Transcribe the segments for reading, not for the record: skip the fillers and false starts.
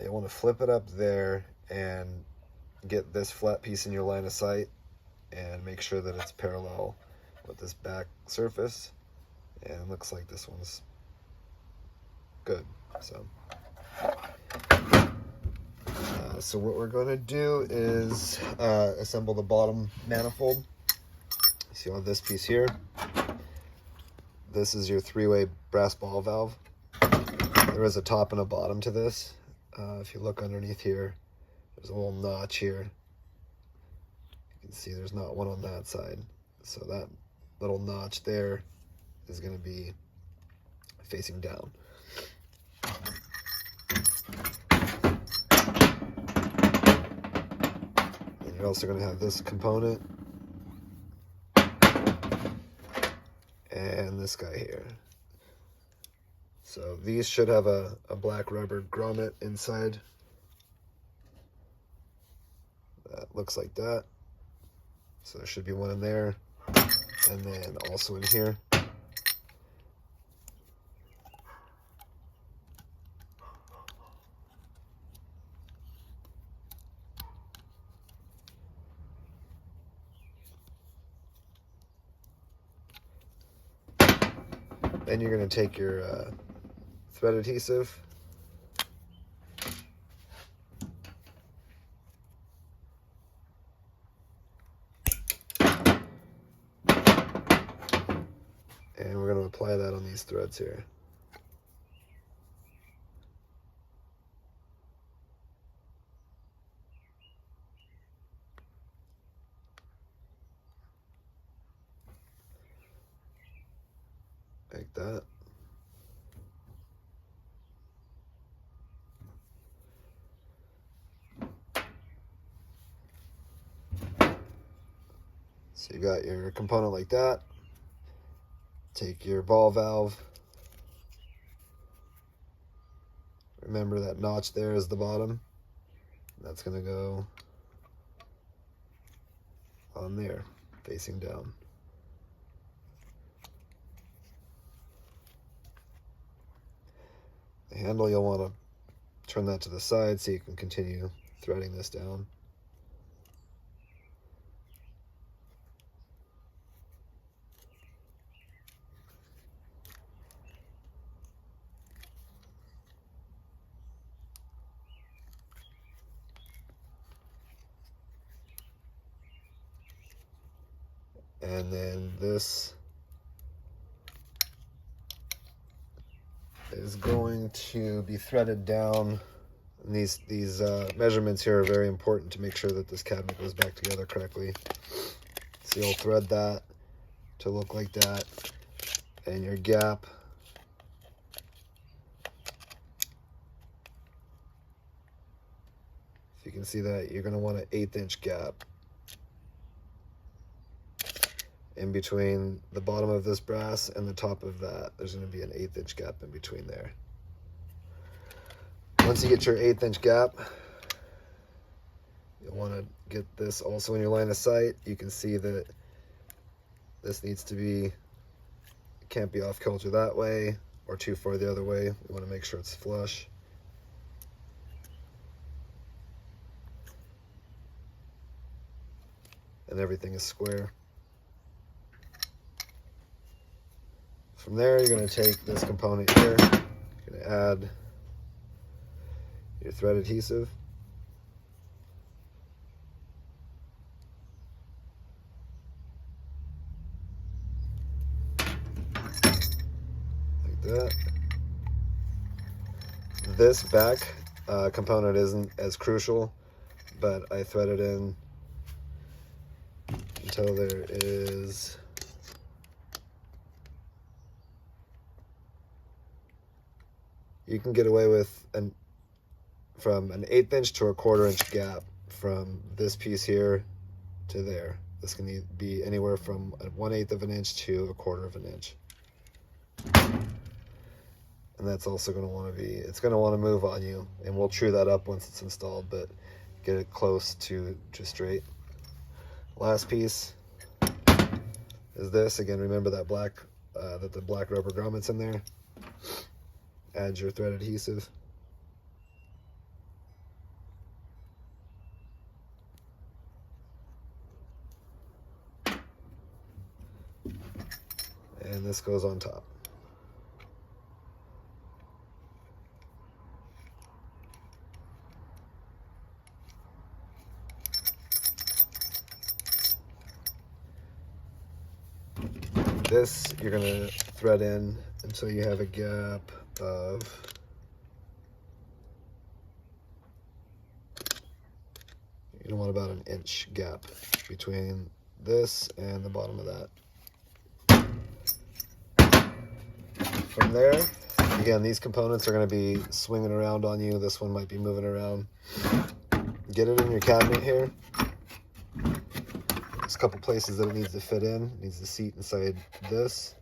You'll want to flip it up there and get this flat piece in your line of sight and make sure that it's parallel with this back surface, and it looks like this one's good. So what we're going to do is assemble the bottom manifold. You see on this piece here, this is your three-way brass ball valve. There is a top and a bottom to this. If you look underneath here, there's a little notch here. You can see there's not one on that side. So that little notch there is going to be facing down. And you're also going to have this component and this guy here. So these should have a black rubber grommet inside. That looks like that. So there should be one in there, and then also in here. Then you're going to take your thread adhesive, and we're going to apply that on these threads here. Like that. So you got your component like that. Take your ball valve. Remember that notch there is the bottom. That's going to go on there, facing down. The handle, you'll want to turn that to the side so you can continue threading this down. And then this is going to be threaded down. And these measurements here are very important to make sure that this cabinet goes back together correctly. So you'll thread that to look like that, and your gap if you can see that, you're going to want an 1/8 inch gap in between the bottom of this brass and the top of that. There's going to be an 1/8 inch gap in between there. Once you get your 1/8 inch gap, you'll want to get this also in your line of sight. You can see that this needs to be, it can't be off kilter that way or too far the other way. We want to make sure it's flush. And everything is square. From there, you're going to take this component here, you're going to add your thread adhesive. Like that. This back component isn't as crucial, but I thread it in until there is you can get away with from an 1/8 inch to a 1/4 inch gap from this piece here to there. This can be anywhere from 1/8 of an inch to a 1/4 of an inch. And that's also going to want to be, it's going to want to move on you, and we'll true that up once it's installed, but get it close to straight. Last piece is this. Again, remember that the black rubber grommet's in there. Add your thread adhesive. and this goes on top. This you're going to thread in until you have a gap of want about an inch gap between this and the bottom of that. From there, again, these components are going to be swinging around on you. This one might be moving around. Get it in your cabinet here. There's a couple places that it needs to fit in. It needs to seat inside this,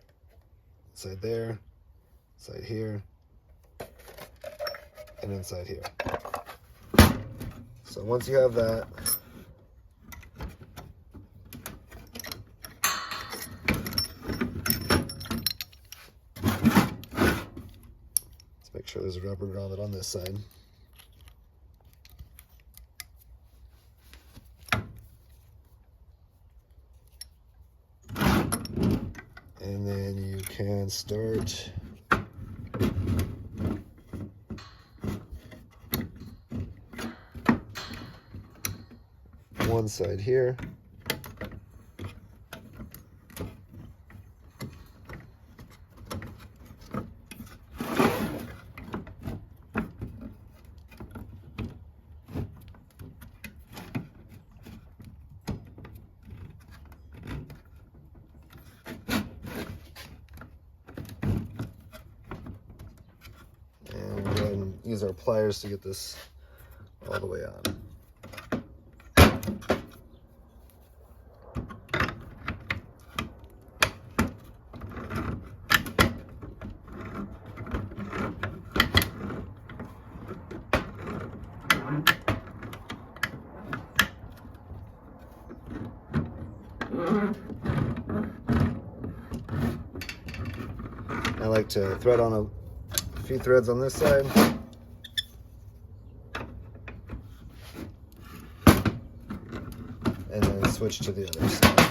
inside there, inside here, and inside here. So once you have that, let's make sure there's a rubber grounded on this side. And then you can start one side here. And we'll go ahead and use our pliers to get this all the way on. I like to thread on a few threads on this side. And then switch to the other side.